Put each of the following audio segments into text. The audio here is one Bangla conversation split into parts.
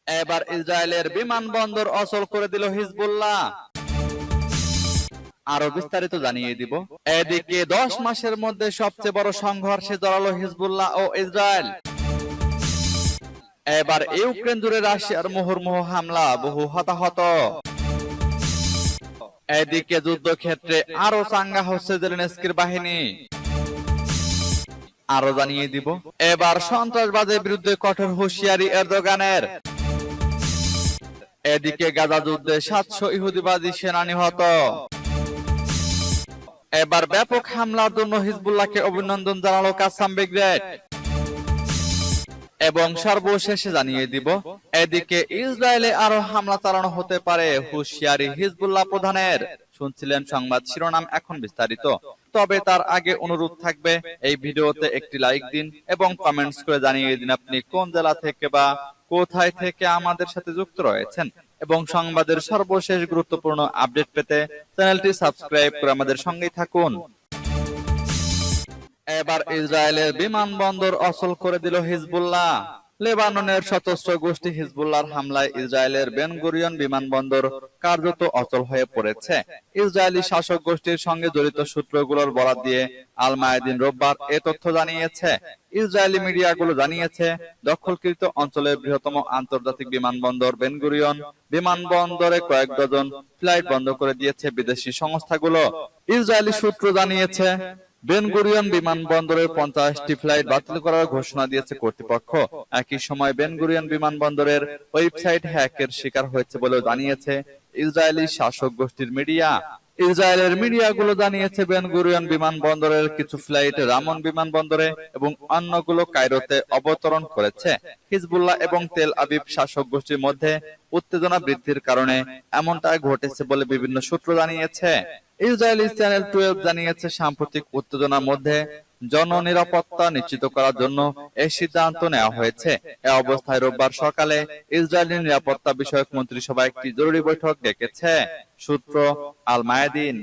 এবার ইসরায়েলের বিমানবন্দর অচল করে দিল হিজবুল্লাহ। আরো বিস্তারিত জানিয়ে দিব। এদিকে 10 মাসের মধ্যে সবচেয়ে বড় সংঘর্ষে জড়ালো হিজবুল্লাহ ও ইসরায়েল। এবার ইউক্রেন জুড়ে রাশিয়ার মুহুর্মুহু হামলা, বহু হতাহত। এদিকে যুদ্ধক্ষেত্রে আরো চাঙ্গা হচ্ছে জেলেনস্কির বাহিনী। আরো জানিয়ে দিব। এবার সন্ত্রাসবাদের বিরুদ্ধে কঠোর হুঁশিয়ারি এরদোগানের। এদিকে গাজা যুদ্ধে 700 ইহুদিবাদী সেনা নিহত। এবার ব্যাপক হামলার জন্য হিজবুল্লাহকে অভিনন্দন জানালো কাসাম ব্রিগেড। এবং সর্বশেষে জানিয়ে দিব। এদিকে ইসরায়েলে আরো হামলা চালানো হতে পারে, হুঁশিয়ারি হিজবুল্লাহ প্রধানের। শুনছিলেন সংবাদ শিরোনাম, এখন বিস্তারিত। তবে তার আগে অনুরোধ থাকবে, এই ভিডিওতে একটি লাইক দিন এবং কমেন্টস করে জানিয়ে দিন আপনি কোন জেলা থেকে বা কোথায় থেকে আমাদের সাথে যুক্ত রয়েছেন। এবং সংবাদের সর্বশেষ গুরুত্বপূর্ণ আপডেট পেতে চ্যানেলটি সাবস্ক্রাইব করে আমাদের সঙ্গেই থাকুন। এবার ইসরায়েলের বিমানবন্দর অচল করে দিল হিজবুল্লাহ। লেবাননের সশস্ত্র গোষ্ঠী হিজবুল্লাহর হামলায় ইসরায়েলের বেন গুরিয়ন বিমানবন্দর কার্যত অচল হয়ে পড়েছে। ইসরায়েলি শাসক গোষ্ঠীর সঙ্গে জড়িত সূত্রগুলোর বরাত দিয়ে আল মায়াদিন রোববার এ তথ্য জানিয়েছে। ইসরায়েলি মিডিয়াগুলো জানিয়েছে, দখলকৃত অঞ্চলের বৃহত্তম আন্তর্জাতিক বিমানবন্দর বেন গুরিয়ন বিমানবন্দরে কয়েক ডজন ফ্লাইট বন্ধ করে দিয়েছে বিদেশি সংস্থাগুলো। ইসরায়েলি সূত্র জানিয়েছে, বেন গুরিয়ন বিমানবন্দরের 50টি ফ্লাইট বাতিল করার ঘোষণা দিয়েছে কর্তৃপক্ষ। একই সময় বেন গুরিয়ন বিমানবন্দরের ওয়েবসাইট হ্যাকের শিকার হয়েছে বলেও জানিয়েছে ইসরায়েলি শাসক গোষ্ঠীর মিডিয়া। ইসরায়েলের মিডিয়াগুলো জানিয়েছে, বেন গুরিয়ন বিমানবন্দরের কিছু ফ্লাইট রামন বিমানবন্দরে এবং অন্যগুলো কায়রোতে অবতরণ করেছে। হিজবুল্লাহ এবং তেল আবিব শাসক গোষ্ঠীর মধ্যে উত্তেজনা বৃদ্ধির কারণে এমনটাই ঘটেছে বলে বিভিন্ন সূত্র জানিয়েছে। ইসরায়েলি চ্যানেল 12 জানিয়েছে, সাম্প্রতিক উত্তেজনার মধ্যে জননিরাপত্তা নিশ্চিত করার জন্য এই সিদ্ধান্ত নেওয়া হয়েছে। এ অবস্থায় রোববার সকালে ইসরায়েলি নিরাপত্তা বিষয়ক মন্ত্রিসভা একটি জরুরি বৈঠক ডেকেছে। সূত্র আল মায়াদিন।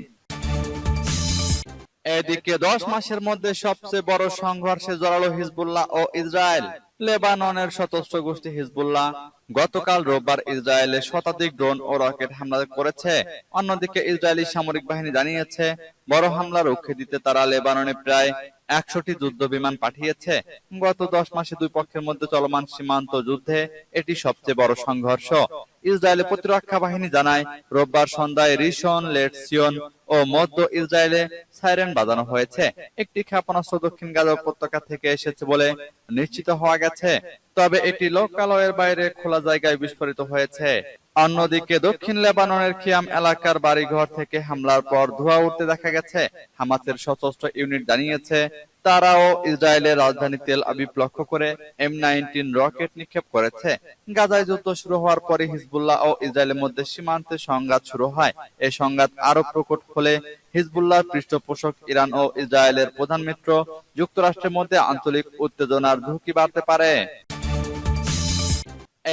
এদিকে 10 মাসের মধ্যে সবচেয়ে বড় সংঘর্ষে জড়ালো হিজবুল্লাহ ও ইসরায়েল। লেবাননের সশস্ত্র গোষ্ঠী হিজবুল্লাহ গতকাল রোববার ইসরায়েলে শতাধিক ড্রোন ও রকেট হামলা করেছে। অন্যদিকে ইসরায়েলি সামরিক বাহিনী জানিয়েছে, বড় হামলা রুখে দিতে তারা লেবাননে প্রায় 100টি যুদ্ধ বিমান পাঠিয়েছে। গত 10 মাসে দুই পক্ষের মধ্যে চলমান সীমান্ত যুদ্ধে এটি সবচেয়ে বড় সংঘর্ষ। ইসরায়েলের প্রতিরক্ষা বাহিনী জানায়, রোববার সন্ধ্যায় রিশন, লেটসিয়ন ও মধ্য ইসরায়েলে সাইরেন বাজানো হয়েছে। একটি ক্ষেপণাস্ত্র দক্ষিণ গাজা উপত্যকা থেকে এসেছে বলে নিশ্চিত হওয়া গেছে, তবে এটি লোকালয়ের বাইরে খোলা জায়গায় বিস্ফোরিত হয়েছে। অন্যদিকে দক্ষিণ লেবাননের খিয়াম এলাকার বাড়িঘর থেকে হামলার পর ধোঁয়া উঠতে দেখা গেছে। হামাসের সশস্ত্র ইউনিট জানিয়েছে, তারাও ইসরায়েলের রাজধানী তেল আবিব লক্ষ্য করে M19 রকেট নিক্ষেপ করেছে। গাজায় যুদ্ধ শুরু হওয়ার পরে হিজবুল্লাহ ও ইসরায়েলের মধ্যে সীমান্তে সংঘাত শুরু হয়। এই সংঘাত আরো প্রকট হলে হিজবুল্লাহর পৃষ্ঠপোষক ইরান ও ইসরায়েলের প্রধান মিত্র যুক্তরাষ্ট্রের মধ্যে আঞ্চলিক উত্তেজনার ঝুঁকি বাড়তে পারে।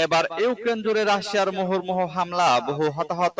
এবার ইউক্রেন জুড়ে রাশিয়ার মুহুর্মুহু হামলা, বহু হতাহত।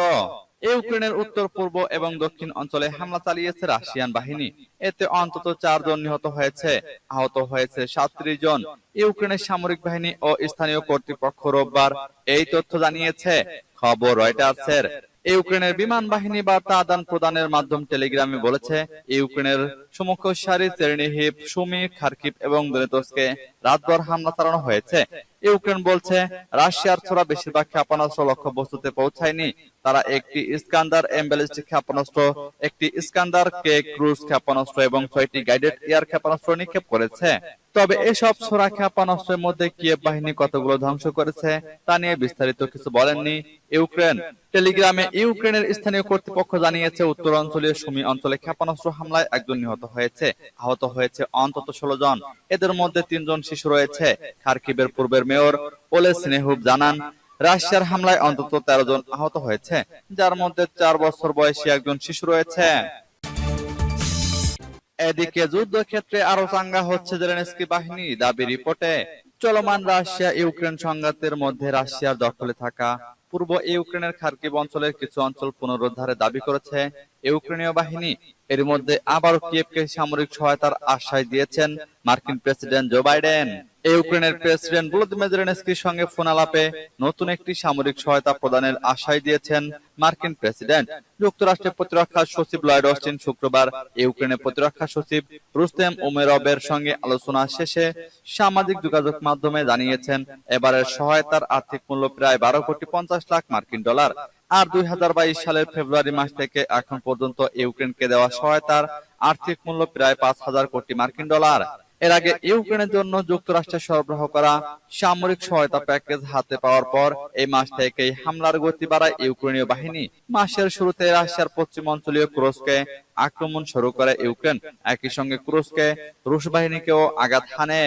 ইউক্রেনের উত্তর পূর্ব এবং দক্ষিণ অঞ্চলে হামলা চালিয়েছে রাশিয়ান বাহিনী। এতে অন্তত 4 জন নিহত হয়েছে, আহত হয়েছে 37 জন। ইউক্রেনের সামরিক বাহিনী ও স্থানীয় কর্তৃপক্ষ রোববার এই তথ্য জানিয়েছে। খবর রয়টার্সের। ইউক্রেনের বিমান বাহিনী বার্তা আদান প্রদানের মাধ্যম টেলিগ্রামে বলেছে, ইউক্রেনের সম্মুখ সারি চেরনিহিভ, সুমি, খার্কিভ এবং দনেতস্কে রাতভর হামলা চালানো হয়েছে। ইউক্রেন বলছে, রাশিয়ার ছোড়া বেশিরভাগ ক্ষেপণাস্ত্র লক্ষ্যবস্তুতে পৌঁছায়নি। তারা একটি ইস্কান্দার এম ব্যালিস্টিক ক্ষেপণাস্ত্র, একটি ইস্কান্দার কে ক্রুজ ক্ষেপণাস্ত্র এবং 6টি গাইডেড এয়ার ক্ষেপণাস্ত্র নিক্ষেপ করেছে। তবে এসব ছোড়া ক্ষেপণাস্ত্রের মধ্যে কিয়েভ বাহিনী কতগুলো ধ্বংস করেছে তা নিয়ে বিস্তারিত কিছু বলেননি ইউক্রেন। টেলিগ্রামে ইউক্রেনের স্থানীয় কর্তৃপক্ষ জানিয়েছে, উত্তরাঞ্চলীয় সুমি অঞ্চলে ক্ষেপণাস্ত্র হামলায় 1 জন নিহত হয়েছে, আহত হয়েছে অন্তত 16 জন। এদের মধ্যে 3 জন শিশু রয়েছে। খার্কিভের পূর্বের মেয়র ওলে সিনেহুভ জানান, রাশিয়ার হামলায় অন্তত 13 জন আহত হয়েছে, যার মধ্যে 4 বছর বয়সী একজন শিশু রয়েছে। এদিকে যুদ্ধক্ষেত্রে আরো চাঙ্গা হচ্ছে জেলেনস্কি বাহিনী, দাবি রিপোর্টে। চলমান রাশিয়া ইউক্রেন সংঘাতের মধ্যে রাশিয়ার দখলে থাকা পূর্ব ইউক্রেনের খার্কিভ অঞ্চলের কিছু অঞ্চল পুনরুদ্ধারের দাবি করেছে ইউক্রেনীয় বাহিনী। এর মধ্যে আবারও কিয়েভকে সামরিক সহায়তার আশ্বাস দিয়েছেন মার্কিন প্রেসিডেন্ট জো বাইডেন। ইউক্রেনের প্রেসিডেন্ট ভলোদিমির জেলেনস্কির সঙ্গে ফোন আলাপে নতুন একটি সামরিক সহায়তা প্রদানের আশ্বাস দিয়েছেন মার্কিন প্রেসিডেন্ট। যুক্তরাষ্ট্রের প্রতিরক্ষা সচিব লয়েড অস্টিন শুক্রবার ইউক্রেনের প্রতিরক্ষা সচিব রুস্তেম উমেরভের সঙ্গে আলোচনা শেষে সামাজিক যোগাযোগ মাধ্যমে জানিয়েছেন, এবারের সহায়তার আর্থিক মূল্য প্রায় 12,50,00,000 মার্কিন ডলার। আর 2022 সালের ফেব্রুয়ারি মাস থেকে এখন পর্যন্ত ইউক্রেনকে দেওয়া সহায়তার আর্থিক মূল্য প্রায় 5,000 কোটি মার্কিন ডলার। এর আগে ইউক্রেনের জন্য যুক্তরাষ্ট্রের সরবরাহ করা সামরিক সহায়তা প্যাকেজ হাতে পাওয়ার পর এই মাস থেকেই হামলার গতি বাড়ায় ইউক্রেনীয় বাহিনী। মাসের শুরুতে রাশিয়ার পশ্চিম অঞ্চলীয় কুরস্কে আক্রমণ শুরু করে ইউক্রেন। একই সঙ্গে কুরস্কে রুশ বাহিনীকেও আঘাত হানে।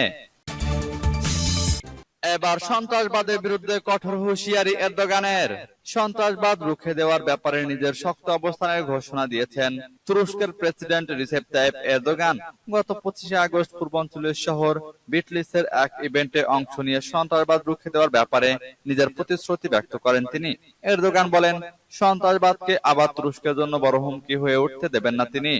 এবার সন্ত্রাসবাদের বিরুদ্ধে কঠোর হুঁশিয়ারি এরদোগানের। সন্ত্রাসবাদ রুখে দেওয়ার ব্যাপারে নিজের শক্ত অবস্থানের ঘোষণা দিয়েছেন তুরস্কের প্রেসিডেন্ট রিসেপ তাইপ এরদোগান। গত 25 আগস্ট পূর্বাঞ্চলীয় শহর বিটলিসের এক ইভেন্টে অংশ নিয়ে সন্ত্রাসবাদ রুখে দেওয়ার ব্যাপারে নিজের প্রতিশ্রুতি ব্যক্ত করেন তিনি। এরদোগান বলেন, সন্ত্রাসবাদকে আবার তুরস্কের জন্য বড় হুমকি হয়ে উঠতে দেবেন না তিনি।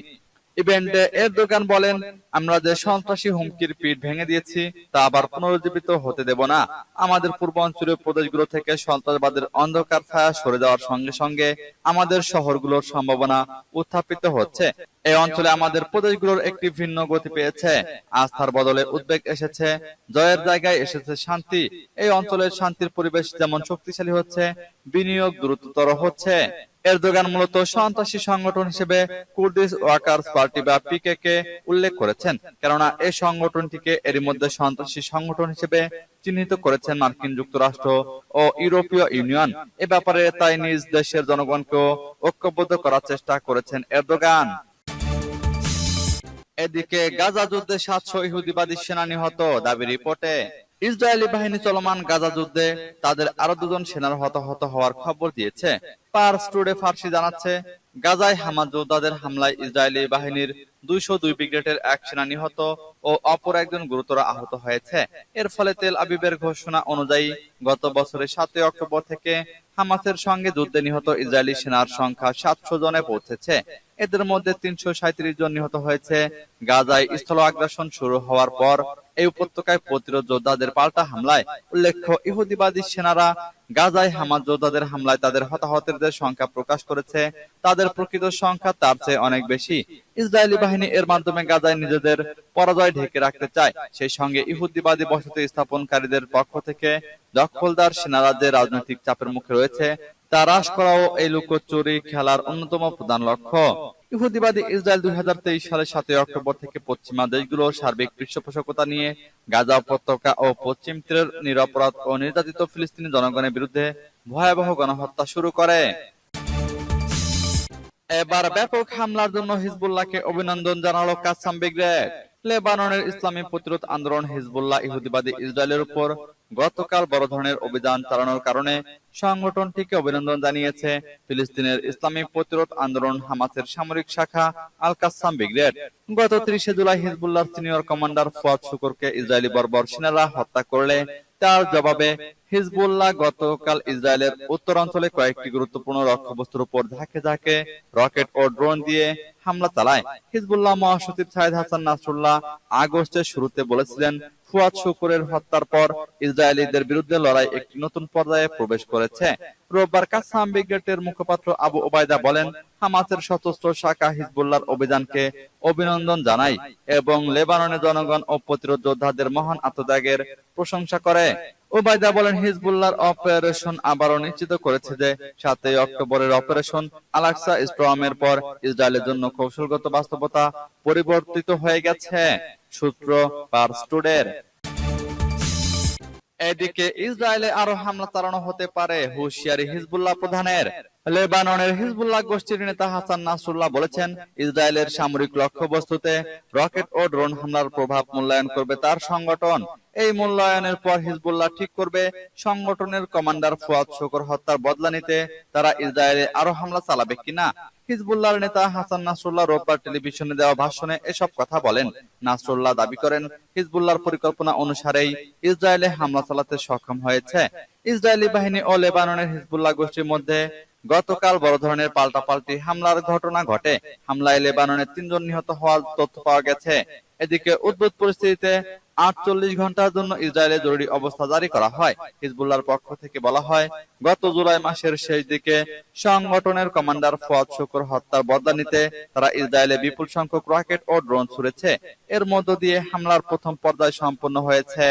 ইভেন্টে এরদোগান বলেন, আমরা যে সন্ত্রাসী হুমকির পিঠ ভেঙে দিয়েছি তা আবার পুনরুজ্জীবিত হতে দেব না। আমাদের পূর্বাঞ্চলীয় প্রদেশগুলো থেকে সন্ত্রাসবাদের অন্ধকার ছায়া সরে যাওয়ার সঙ্গে সঙ্গে আমাদের শহরগুলোর সম্ভাবনা উত্থাপিত হচ্ছে। এই অঞ্চলে আমাদের প্রদেশগুলোর একটি ভিন্ন গতি পেয়েছে। আস্থার বদলে উদ্বেগ এসেছে, জয়ের জায়গায় এসেছে শান্তি। এই অঞ্চলের শান্তির পরিবেশ যেমন শক্তিশালী হচ্ছে, বিনিয়োগ দ্রুততর হচ্ছে। এরদোগান মূলত সন্ত্রাসী সংগঠন হিসেবে কুর্দিশ ওয়ার্কার্স পার্টি বা পিকেকে উল্লেখ করেছেন, কেননা এই সংগঠনটিকে এরই মধ্যে সন্ত্রাসী সংগঠন হিসেবে চিহ্নিত করেছেন মার্কিন যুক্তরাষ্ট্র ও ইউরোপীয় ইউনিয়ন। এ ব্যাপারে তাই নিজ দেশের জনগণকেও ঐক্যবদ্ধ করার চেষ্টা করেছেন এরদোগান। এদিকে গাজা যুদ্ধে 700 ইহুদিবাদী সেনা নিহত দাবি রিপোর্টে। ইসরায়েলি বাহিনী চলমান গাজা যুদ্ধে তাদের আরো 2 জন সেনার হতাহত হওয়ার খবর দিয়েছে। পার্স টুডে ফার্সি জানাচ্ছে, গাজায় হামাস যোদ্ধাদের হামলায় ইসরায়েলি বাহিনীর 202 ব্রিগেডের এক সেনা নিহত ও অপর একজন গুরুতর আহত হয়েছে। এর ফলে তেল আবিবের ঘোষণা অনুযায়ী গত বছরের 7 অক্টোবর থেকে হামাসের সঙ্গে যুদ্ধে নিহত ইসরায়েলি সেনার সংখ্যা 700 জনে পৌঁছেছে। এদের মধ্যে 337 জন নিহত হয়েছে। গাজায় স্থল আগ্রাসন শুরু হওয়ার পর এই উপত্যকায় প্রতিরোধ যোদ্ধাদের পাল্টা হামলায়। উল্লেখ্য, ইহুদিবাদী সেনারা গাজায় হামাস যোদ্ধাদের হামলায় তাদের হতাহতদের সংখ্যা প্রকাশ করেছে। তাদের প্রকৃত সংখ্যা তার চেয়ে অনেক বেশি। ইসরায়েলি বাহিনী এর মাধ্যমে গাজায় নিজেদের পরাজয় ঢেকে রাখতে চায়। সেই সঙ্গে ইহুদিবাদী বসতি স্থাপনকারীদের পক্ষ থেকে দখলদার সেনারা যে রাজনৈতিক চাপের মুখে রয়েছে তা হ্রাস করাও এই লুকোচুরি খেলার অন্যতম প্রধান লক্ষ্য। ইহুদিবাদী ইসরায়েল 2023 সালের 7 অক্টোবর থেকে পশ্চিমা দেশগুলোর সার্বিক পৃষ্ঠপোষকতা নিয়ে গাজা উপত্যকা ও পশ্চিম তীরের নিরপরাধ ও নির্যাতিত ফিলিস্তিনি জনগণের বিরুদ্ধে ভয়াবহ গণহত্যা শুরু করে। এবার ব্যাপক হামলার জন্য হিজবুল্লাহকে অভিনন্দন জানালো কাসাম ব্রিগেড। লেবাননের ইসলামী প্রতিরোধ আন্দোলন হিজবুল্লাহ ইহুদিবাদী ইসরায়েলের উপর গতকাল বড় ধরনের অভিযান চালানোর কারণে সংগঠনটিকে অভিনন্দন জানিয়েছে ফিলিস্তিনের ইসলামী প্রতিরোধ আন্দোলন হামাসের সামরিক শাখা আল কাসাম ব্রিগেড। গত 30 জুলাই হিজবুল্লাহর সিনিয়র কমান্ডার ফুয়াদ শুকুরকে ইসরায়েলি বর্বর সেনারা হত্যা করলে তার জবাবে হিজবুল্লাহ গতকাল ইসরায়েলের উত্তরাঞ্চলে কয়েকটি গুরুত্বপূর্ণ লক্ষ্যবস্তুর উপর ঝাঁকে ঝাঁকে রকেট ও ড্রোন দিয়ে হামলা চালায়। হিজবুল্লাহ মহাসচিব সাইদ হাসান নাসরুল্লাহ আগস্টের শুরুতে বলেছিলেন, ফুয়াদ শুকুরের হত্যার পর ইসরায়েলিদের বিরুদ্ধে লড়াই একটি নতুন পর্যায়ে প্রবেশ করেছে। রোববার কাসাম ব্রিগেডের মুখপাত্র আবু ওবায়দা বলেন, হামাসের সশস্ত্র শাখা হিজবুল্লাহর অভিযানকে অভিনন্দন জানায় এবং লেবাননের জনগণ ও প্রতিরোধ যোদ্ধাদের মহান আত্মত্যাগের প্রশংসা করে। ওবায়দা বলেন, হিজবুল্লাহর অপারেশন আবারও নিশ্চিত করেছে যে 7 অক্টোবরের অপারেশন আল-আকসা স্টর্মের পর ইসরায়েলের জন্য কৌশলগত বাস্তবতা পরিবর্তিত হয়ে গেছে। সূত্র পার্স টুডের। এদিকে ইসরায়েলে আরো হামলা চালানো হতে পারে হুঁশিয়ারি হিজবুল্লাহ প্রধানের। লেবাননের হিজবুল্লাহ গোষ্ঠীর নেতা হাসান নাসরুল্লাহ বলেছেন, ইসরায়েলের সামরিক লক্ষ্যবস্তুতে রকেট ও ড্রোন হামলার প্রভাব মূল্যায়ন করবে তার সংগঠন। এই মূল্যায়নের পর হিজবুল্লাহ ঠিক করবে সংগঠনের কমান্ডার ফুয়াদ শুকুর হত্যার বদলা নিতে তারা ইসরায়েলে আরো হামলা চালাবে কিনা। হিজবুল্লাহর নেতা হাসান নাসরুল্লাহ রোববার টেলিভিশনে দেওয়া ভাষণে এসব কথা বলেন। নাসরুল্লাহ দাবি করেন, হিজবুল্লাহর পরিকল্পনা অনুসারেই ইসরায়েলে হামলা চালাতে সক্ষম হয়েছে। ইসরায়েলি বাহিনী ও লেবাননের হিজবুল্লাহ গোষ্ঠীর মধ্যে গতকাল বড় ধরনের পাল্টাপাল্টি হামলার ঘটনা ঘটে। হামলায় লেবাননের 3 জন নিহত হওয়ার তথ্য পাওয়া গেছে। এদিকে উদ্ভুত পরিস্থিতিতে 48 ঘন্টার জন্য ইসরায়েলে জরুরি অবস্থা জারি করা হয়। হিজবুল্লাহর পক্ষ থেকে বলা হয়, গত জুলাই মাসের শেষ দিকে সংগঠনের কমান্ডার ফুয়াদ শুকুর হত্যার বদলা নিতে তারা ইসরায়েলে বিপুল সংখ্যক রকেট ও ড্রোন ছুড়েছে। এর মধ্য দিয়ে হামলার প্রথম পর্যায় সম্পন্ন হয়েছে।